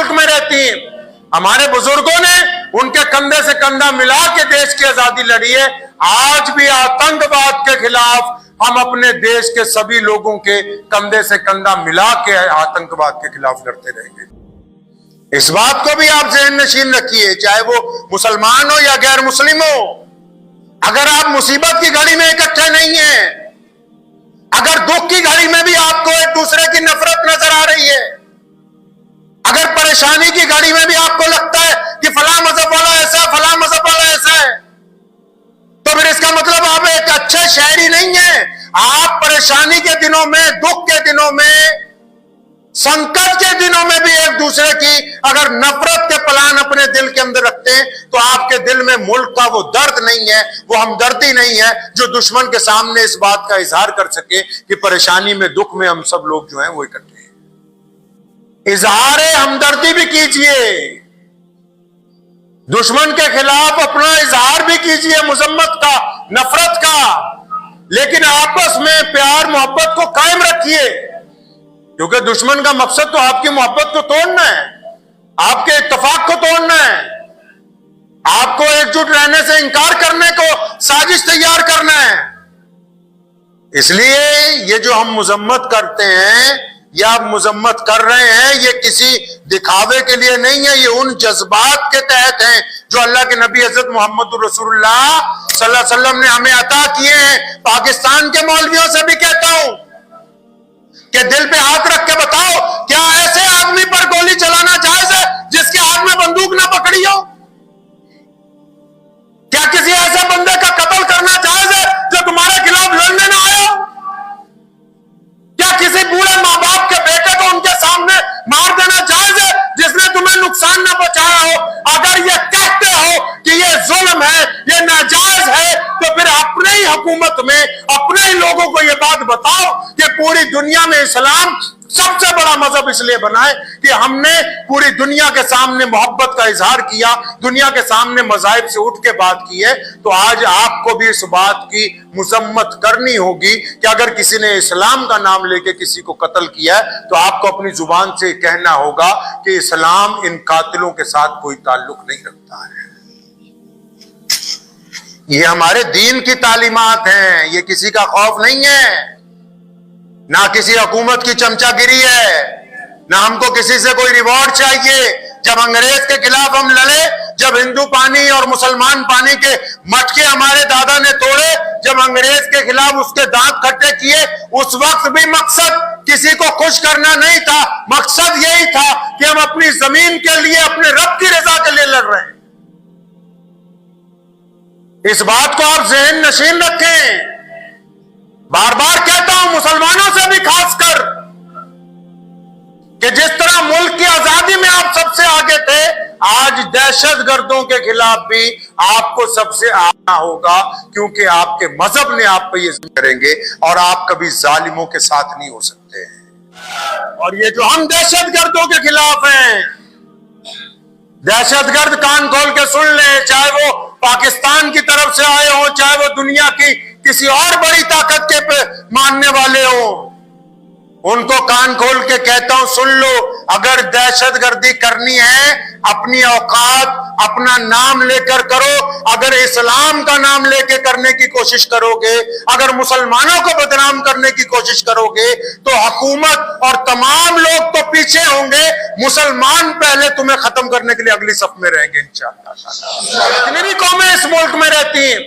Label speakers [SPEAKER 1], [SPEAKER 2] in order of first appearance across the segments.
[SPEAKER 1] मुल्क में रहती हैं। हमारे बुजुर्गों ने उनके कंधे से कंधा मिला के देश की आजादी लड़ी है। आज भी आतंकवाद के खिलाफ हम अपने देश के सभी लोगों के कंधे से कंधा मिला के आतंकवाद के खिलाफ लड़ते रहेंगे। इस बात को भी आप ज़हन नशीन रखिए, चाहे वो मुसलमान हो या गैर मुस्लिम हो। अगर आप मुसीबत की घड़ी में इकट्ठे नहीं हैं, अगर दुख की घड़ी में भी आपको एक दूसरे की नफरत नजर आ रही है, अगर परेशानी की घड़ी में भी आपको लगता है कि फला मजहब वाला ऐसा है, फला मजहब वाला ऐसा है, तो फिर इसका मतलब आप एक अच्छे शहरी नहीं है। आप परेशानी के दिनों में, दुख के दिनों में, संकट के दिनों में भी एक दूसरे की अगर नफरत के प्लान अपने दिल के अंदर रखते हैं, तो आपके दिल में मुल्क का वो दर्द नहीं है, वो हमदर्दी नहीं है जो दुश्मन के सामने इस बात का इजहार कर सके कि परेशानी में, दुख में हम सब लोग जो हैं वो इकट्ठे हैं। इजहार हमदर्दी भी कीजिए, दुश्मन के खिलाफ अपना इजहार भी कीजिए, मुजम्मत का, नफरत का, लेकिन आपस में प्यार मोहब्बत को कायम रखिए, क्योंकि दुश्मन का मकसद तो आपकी मोहब्बत को तोड़ना है, आपके इत्तेफाक को तोड़ना है, आपको एकजुट रहने से इंकार करने को साजिश तैयार करना है। इसलिए ये जो हम मुजम्मत करते हैं या आप मुजम्मत कर रहे हैं, ये किसी दिखावे के लिए नहीं है, ये उन जज्बात के तहत हैं जो अल्लाह के नबी हजरत मोहम्मद रसूलुल्लाह सल्लल्लाहु अलैहि वसल्लम ने हमें अता किए हैं। पाकिस्तान के मौलवियों से भी कहता हूं कि दिल पे हाथ रख के बताओ, क्या ऐसे आदमी पर गोली चलाना जायज है जिसके हाथ में बंदूक ना पकड़ी हो? क्या किसी ऐसे बंदे का कत्ल करना जायज है जो तुम्हारे खिलाफ लड़ने ना आया? क्या किसी बूढ़े मां बाप के बेटे को उनके सामने मार देना जायज है जिसने तुम्हें नुकसान ना पहुंचाया हो? अगर ये कहते हो कि ये जुल्म है, ये नाजायज है, तो फिर अपने ही हुकूमत में अपने ही लोगों को ये बात बताओ कि पूरी दुनिया में इस्लाम सबसे बड़ा मजहब इसलिए बना है कि हमने पूरी दुनिया के सामने मोहब्बत का इजहार किया, दुनिया के सामने मज़ाहिब से उठ के बात की है। तो आज आपको भी इस बात की मुजम्मत करनी होगी कि अगर किसी ने इस्लाम का नाम लेके किसी को कत्ल किया है, तो आपको अपनी जुबान से कहना होगा कि इस्लाम इन कातिलों के साथ कोई ताल्लुक नहीं रखता है। ये हमारे दीन की तालीमात हैं, ये किसी का खौफ नहीं है, ना किसी हुकूमत की चमचागिरी है, ना हमको किसी से कोई रिवॉर्ड चाहिए। जब अंग्रेज के खिलाफ हम लड़े, जब हिंदू पानी और मुसलमान पानी के मटके हमारे दादा ने तोड़े, जब अंग्रेज के खिलाफ उसके दांत खट्टे किए, उस वक्त भी मकसद किसी को खुश करना नहीं था, मकसद यही था कि हम अपनी जमीन के लिए, अपने रब की रजा के लिए लड़ रहे हैं। इस बात को आप ज़हन नशीन रखें। बार बार कहता हूं मुसलमानों से भी खासकर कि जिस तरह मुल्क की आजादी में आप सबसे आगे थे, आज दहशतगर्दों के खिलाफ भी आपको सबसे आना होगा, क्योंकि आपके मजहब ने आप पे ये करेंगे और आप कभी जालिमों के साथ नहीं हो सकते हैं। और ये जो हम दहशतगर्दों के खिलाफ हैं, दहशतगर्द कान खोल के सुन ले, चाहे वो पाकिस्तान की तरफ से आए हो, चाहे वो दुनिया की किसी और बड़ी ताकत के पे मानने वाले हो, उनको कान खोल के कहता हूं, सुन लो, अगर दहशतगर्दी करनी है, अपनी औकात, अपना नाम लेकर करो। अगर इस्लाम का नाम लेके करने की कोशिश करोगे, अगर मुसलमानों को बदनाम करने की कोशिश करोगे, तो हुकूमत और तमाम लोग तो पीछे होंगे, मुसलमान पहले तुम्हें खत्म करने के लिए अगली सफ में रहेंगे इंशाअल्लाह। जितनी भी कौमें इस मुल्क में रहती हैं,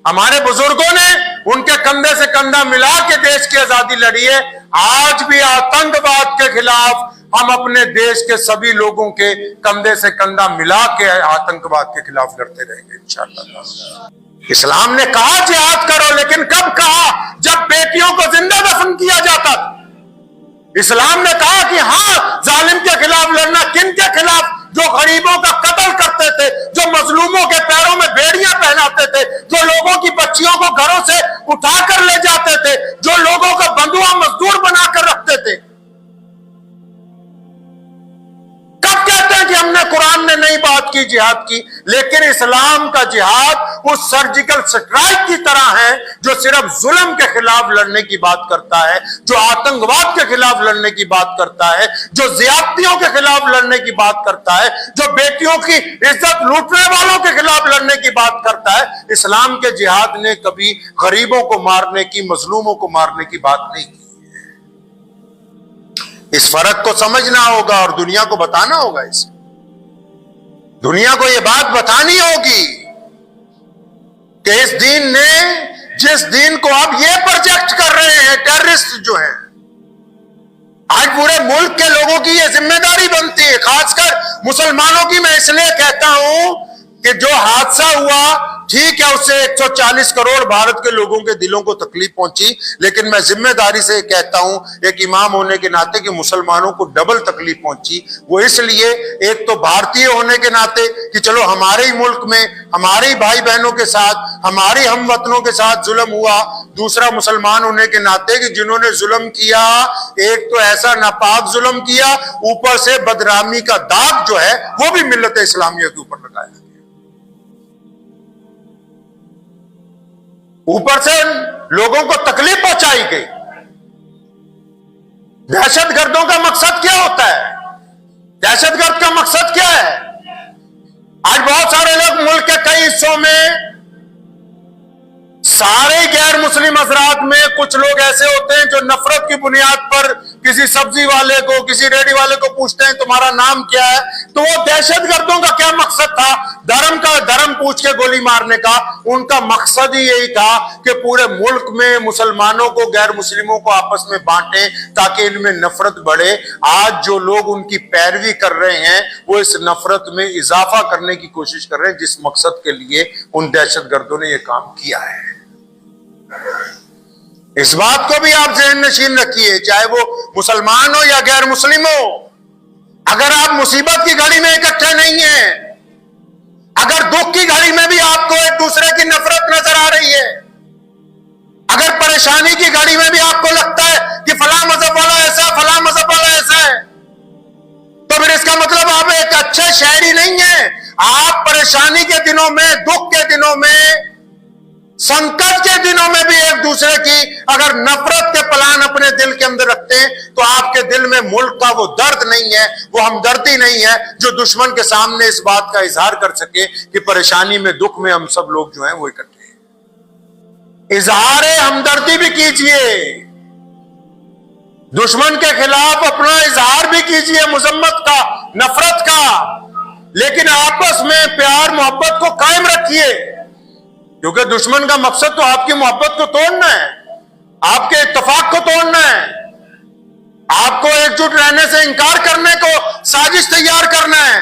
[SPEAKER 1] हमारे बुजुर्गों ने उनके कंधे से कंधा मिला के देश की आजादी लड़ी है। आज भी आतंकवाद के खिलाफ हम अपने देश के सभी लोगों के कंधे से कंधा मिला के आतंकवाद के खिलाफ लड़ते रहेंगे इंशाअल्लाह। इस्लाम ने कहा जिहाद करो, लेकिन कब कहा? जब बेटियों को जिंदा दफन किया जाता था। इस्लाम ने कहा कि हाँ, जालिम के खिलाफ लड़ना। किन के खिलाफ? जो गरीबों का कत्ल करते थे, जो मजलूमों के पैरों में बेड़ियां पहनाते थे, जो लोगों की बच्चियों को घरों से उठाकर ले जाते थे, जो लोगों को बंधुआ मजदूर बनाकर रखते थे। कब कहते हैं कि हमने कुरान ने मैंने नहीं बात की जिहाद की, लेकिन इस्लाम का जिहाद उस सर्जिकल स्ट्राइक की तरह है जो सिर्फ जुल्म के खिलाफ लड़ने की बात करता है, जो आतंकवाद के खिलाफ लड़ने की बात करता है, जो ज्यादतियों के खिलाफ लड़ने की बात करता है, जो बेटियों की इज्जत लूटने वालों के खिलाफ लड़ने की बात करता है। इस्लाम के जिहाद ने कभी गरीबों को मारने की, मजलूमों को मारने की बात नहीं की। इस फर्क को समझना होगा और दुनिया को बताना होगा। इसे दुनिया को यह बात बतानी होगी कि इस दीन ने, जिस दीन को आप ये प्रोजेक्ट कर रहे हैं टेररिस्ट जो हैं, आज पूरे मुल्क के लोगों की यह जिम्मेदारी बनती है, खासकर मुसलमानों की। मैं इसलिए कहता हूं कि जो हादसा हुआ, ठीक है, उससे 140 करोड़ भारत के लोगों के दिलों को तकलीफ पहुंची, लेकिन मैं जिम्मेदारी से कहता हूं एक इमाम होने के नाते कि मुसलमानों को डबल तकलीफ पहुंची। वो इसलिए, एक तो भारतीय होने के नाते कि चलो हमारे ही मुल्क में हमारे ही भाई बहनों के साथ, हमारे हमवतनों के साथ जुल्म हुआ, दूसरा मुसलमान होने के नाते कि जिन्होंने जुल्म किया, एक तो ऐसा नापाक जुल्म किया, ऊपर से बदनामी का दाग जो है वो भी मिल्लत इस्लामिया के ऊपर लगाया, ऊपर से लोगों को तकलीफ पहुंचाई गई। दहशतगर्दों का मकसद क्या होता है? दहशतगर्द का मकसद क्या है? आज बहुत सारे लोग मुल्क के कई हिस्सों में, सारे गैर मुस्लिम हजरात में कुछ लोग ऐसे होते हैं जो नफरत की बुनियाद पर किसी सब्जी वाले को, किसी रेडी वाले को पूछते हैं तुम्हारा नाम क्या है। तो वो दहशतगर्दों का क्या मकसद था? धर्म पूछ के गोली मारने का। उनका मकसद ही यही था कि पूरे मुल्क में मुसलमानों को, गैर मुस्लिमों को आपस में बांटे ताकि इनमें नफरत बढ़े। आज जो लोग उनकी पैरवी कर रहे हैं वो इस नफरत में इजाफा करने की कोशिश कर रहे हैं, जिस मकसद के लिए उन दहशतगर्दों ने यह काम किया है। इस बात को भी आप ज़हन नशीन रखिए, चाहे वो मुसलमान हो या गैर मुस्लिम हो। अगर आप मुसीबत की घड़ी में इकट्ठे नहीं हैं, अगर दुख की घड़ी में भी आपको एक दूसरे की नफरत नजर आ रही है, अगर परेशानी की घड़ी में भी आपको लगता है कि फला मजहब वाला ऐसा, फला मजहब वाला ऐसा है, तो फिर इसका मतलब आप एक अच्छे शहरी नहीं है। आप परेशानी के दिनों में, दुख के दिनों में, संकट के दिनों में भी एक दूसरे की अगर नफरत के प्लान अपने दिल के अंदर रखते हैं तो आपके दिल में मुल्क का वो दर्द नहीं है, वो हमदर्दी नहीं है जो दुश्मन के सामने इस बात का इजहार कर सके कि परेशानी में, दुख में हम सब लोग जो हैं वो इकट्ठे हैं। इजहार हमदर्दी भी कीजिए, दुश्मन के खिलाफ अपना इजहार भी कीजिए, मुजम्मत का, नफरत का, लेकिन आपस में प्यार मोहब्बत को कायम रखिए, क्योंकि दुश्मन का मकसद तो आपकी मोहब्बत को तोड़ना है, आपके इत्तेफाक को तोड़ना है, आपको एकजुट रहने से इंकार करने को साजिश तैयार करना है।